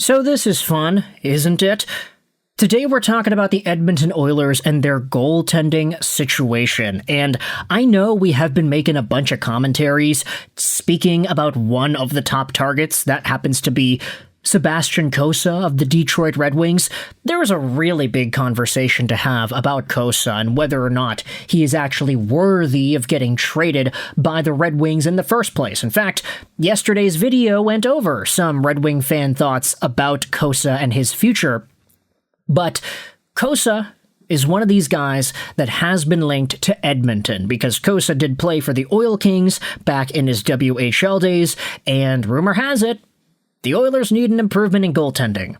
So this is fun, isn't it? Today we're talking about the Edmonton Oilers and their goaltending situation, and I know we have been making a bunch of commentaries speaking about one of the top targets, that happens to be Sebastian Cossa of the Detroit Red Wings. There is a really big conversation to have about Cossa and whether or not he is actually worthy of getting traded by the Red Wings in the first place. In fact, yesterday's video went over some Red Wing fan thoughts about Cossa and his future. But Cossa is one of these guys that has been linked to Edmonton because Cossa did play for the Oil Kings back in his WHL days, and rumor has it, the Oilers need an improvement in goaltending.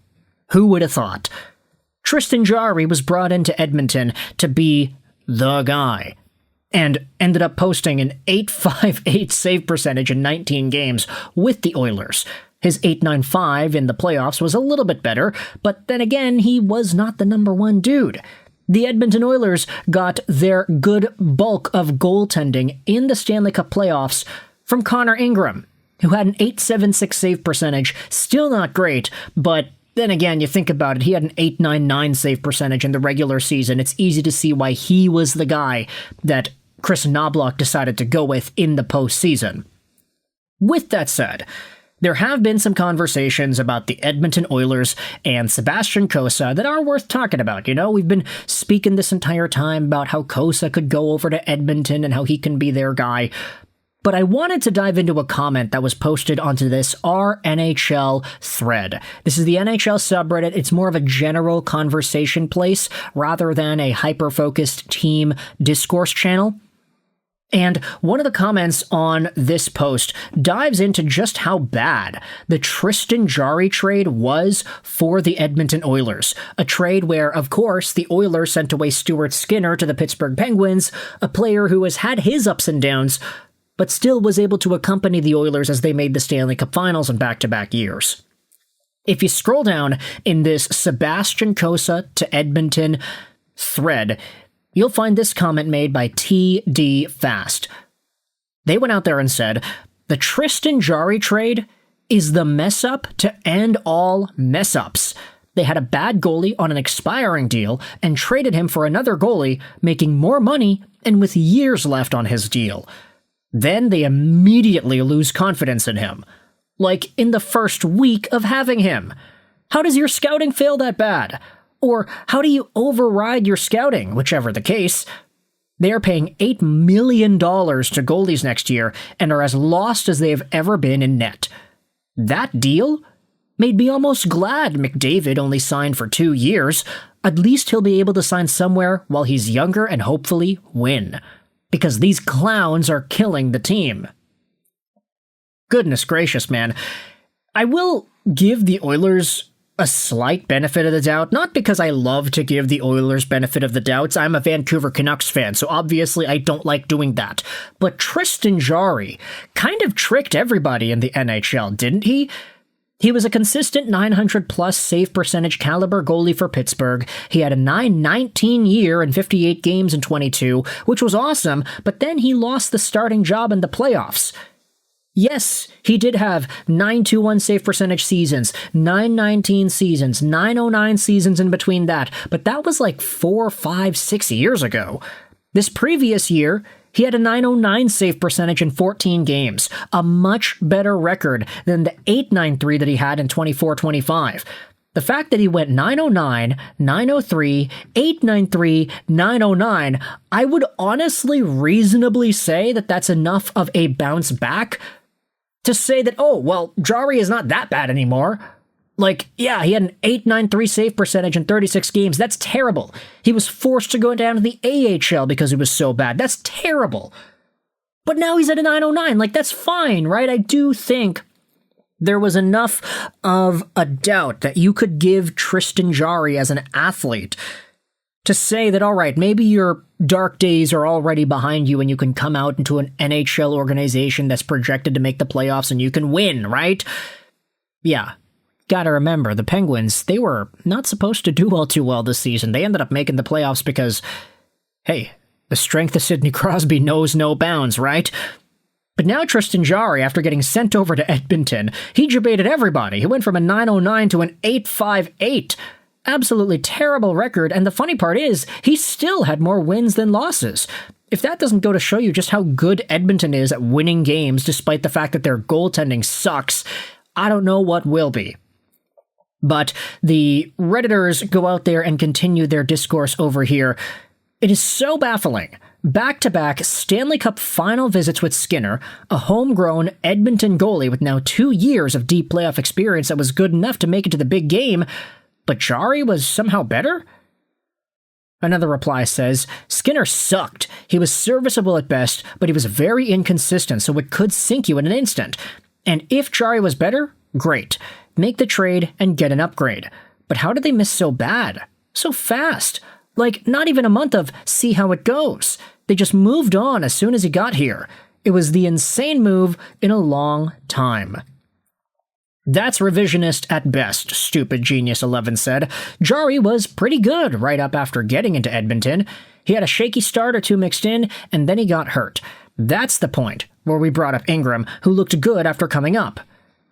Who would have thought? Tristan Jarry was brought into Edmonton to be the guy, and ended up posting an .858 save percentage in 19 games with the Oilers. His .895 in the playoffs was a little bit better, but then again, he was not the number one dude. The Edmonton Oilers got their good bulk of goaltending in the Stanley Cup Playoffs from Connor Ingram, who had an .876 save percentage, still not great, but then again, you think about it, he had an .899 save percentage in the regular season. It's easy to see why he was the guy that Chris Knoblauch decided to go with in the postseason. With that said, there have been some conversations about the Edmonton Oilers and Sebastian Cossa that are worth talking about. You know, we've been speaking this entire time about how Cossa could go over to Edmonton and how he can be their guy. But I wanted to dive into a comment that was posted onto this NHL thread. This is the NHL subreddit. It's more of a general conversation place rather than a hyper-focused team discourse channel. And one of the comments on this post dives into just how bad the Tristan Jarry trade was for the Edmonton Oilers. A trade where, of course, the Oilers sent away Stuart Skinner to the Pittsburgh Penguins, a player who has had his ups and downs, but still was able to accompany the Oilers as they made the Stanley Cup Finals in back-to-back years. If you scroll down in this Sebastian Cossa to Edmonton thread, you'll find this comment made by TD Fast. They went out there and said, "The Tristan Jarry trade is the mess-up to end all mess-ups. They had a bad goalie on an expiring deal and traded him for another goalie, making more money and with years left on his deal. Then they immediately lose confidence in him. Like in the first week of having him. How does your scouting fail that bad? Or how do you override your scouting, whichever the case? They are paying $8 million to goalies next year and are as lost as they have ever been in net. That deal made me almost glad McDavid only signed for 2 years. At least he'll be able to sign somewhere while he's younger and hopefully win. Because these clowns are killing the team." Goodness gracious, man. I will give the Oilers a slight benefit of the doubt, not because I love to give the Oilers benefit of the doubts. I'm a Vancouver Canucks fan, so obviously I don't like doing that. But Tristan Jarry kind of tricked everybody in the NHL, didn't he? He was a consistent 900-plus save percentage caliber goalie for Pittsburgh. He had a .919 year and 58 games in 22, which was awesome, but then he lost the starting job in the playoffs. Yes, he did have .921 save percentage seasons, .919 seasons, .909 seasons in between that, but that was like 4, 5, 6 years ago. This previous year, he had a .909 save percentage in 14 games, a much better record than the .893 that he had in 24-25. The fact that he went .909, .903, .893, .909, I would honestly reasonably say that that's enough of a bounce back to say that, oh, well, Jarry is not that bad anymore. Like, yeah, he had an .893 save percentage in 36 games. That's terrible. He was forced to go down to the AHL because he was so bad. That's terrible. But now he's at a .909. Like, that's fine, right? I do think there was enough of a doubt that you could give Tristan Jarry as an athlete to say that, all right, maybe your dark days are already behind you and you can come out into an NHL organization that's projected to make the playoffs and you can win, right? Yeah. Gotta remember, the Penguins, they were not supposed to do all too well this season. They ended up making the playoffs because, hey, the strength of Sidney Crosby knows no bounds, right? But now Tristan Jarry, after getting sent over to Edmonton, he debated everybody. He went from a 909 to an 858. Absolutely terrible record, and the funny part is, he still had more wins than losses. If that doesn't go to show you just how good Edmonton is at winning games despite the fact that their goaltending sucks, I don't know what will be. But the Redditors go out there and continue their discourse over here. It is so baffling. Back-to-back Stanley Cup final visits with Skinner, a homegrown Edmonton goalie with now 2 years of deep playoff experience that was good enough to make it to the big game, but Jarry was somehow better? Another reply says, Skinner sucked. He was serviceable at best, but he was very inconsistent, so it could sink you in an instant. And if Jarry was better, great. Make the trade and get an upgrade. But how did they miss so bad? So fast? Like, not even a month of see how it goes. They just moved on as soon as he got here. It was the insane move in a long time. That's revisionist at best, Stupid Genius 11 said. Jarry was pretty good right up after getting into Edmonton. He had a shaky start or two mixed in, and then he got hurt. That's the point, where we brought up Ingram, who looked good after coming up.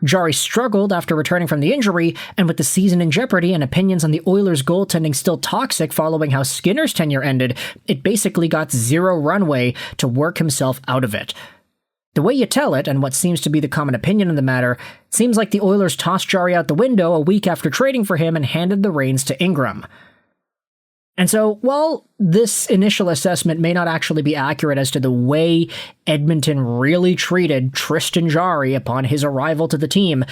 Jarry struggled after returning from the injury, and with the season in jeopardy and opinions on the Oilers' goaltending still toxic following how Skinner's tenure ended, it basically got zero runway to work himself out of it. The way you tell it, and what seems to be the common opinion on the matter, seems like the Oilers tossed Jarry out the window a week after trading for him and handed the reins to Ingram. And so, while this initial assessment may not actually be accurate as to the way Edmonton really treated Tristan Jarry upon his arrival to the team,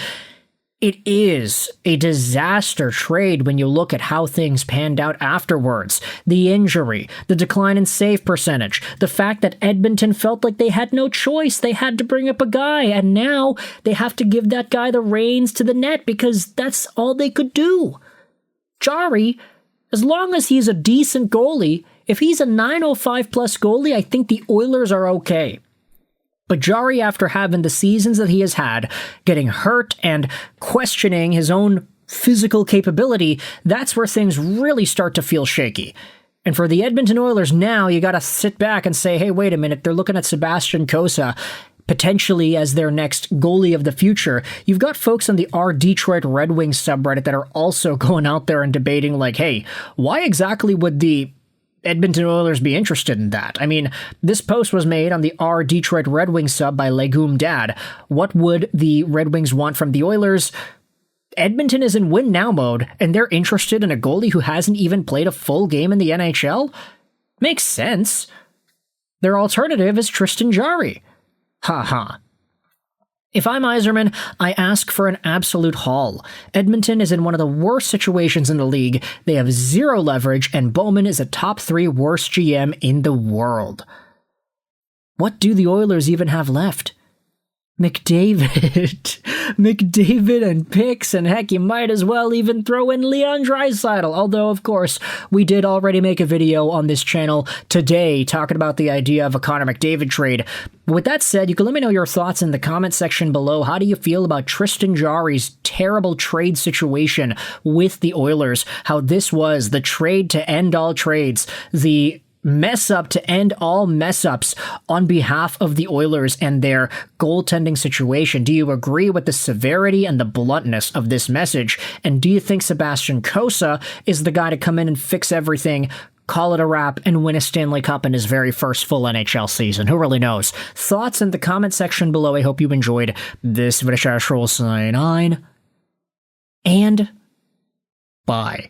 it is a disaster trade when you look at how things panned out afterwards. The injury, the decline in save percentage, the fact that Edmonton felt like they had no choice, they had to bring up a guy, and now they have to give that guy the reins to the net because that's all they could do. Jarry, as long as he's a decent goalie, if he's a 905 plus goalie, I think the Oilers are okay. But Jarry, after having the seasons that he has had, getting hurt and questioning his own physical capability, that's where things really start to feel shaky. And for the Edmonton Oilers now, you gotta sit back and say, hey, wait a minute, they're looking at Sebastian Cossa potentially as their next goalie of the future. You've got folks on the R Detroit Red Wings subreddit that are also going out there and debating like, hey, why exactly would the Edmonton Oilers be interested in that? I mean, this post was made on the R Detroit Red Wings sub by Legume Dad. What would the Red Wings want from the Oilers? Edmonton is in win now mode, and they're interested in a goalie who hasn't even played a full game in the NHL? Makes sense. Their alternative is Tristan Jarry. Ha ha. If I'm Yzerman, I ask for an absolute haul. Edmonton is in one of the worst situations in the league. They have zero leverage, and Bowman is a top 3 worst GM in the world. What do the Oilers even have left? McDavid. McDavid and picks, and heck, you might as well even throw in Leon Draisaitl, although, of course, we did already make a video on this channel today talking about the idea of a Connor McDavid trade. With that said, you can let me know your thoughts in the comment section below. How do you feel about Tristan Jarry's terrible trade situation with the Oilers? How this was the trade to end all trades, the mess up to end all mess ups on behalf of the Oilers and their goaltending situation. Do you agree with the severity and the bluntness of this message? And do you think Sebastian Cossa is the guy to come in and fix everything, call it a wrap, and win a Stanley Cup in his very first full NHL season? Who really knows? Thoughts in the comment section below. I hope you enjoyed this video. Sign on, and bye.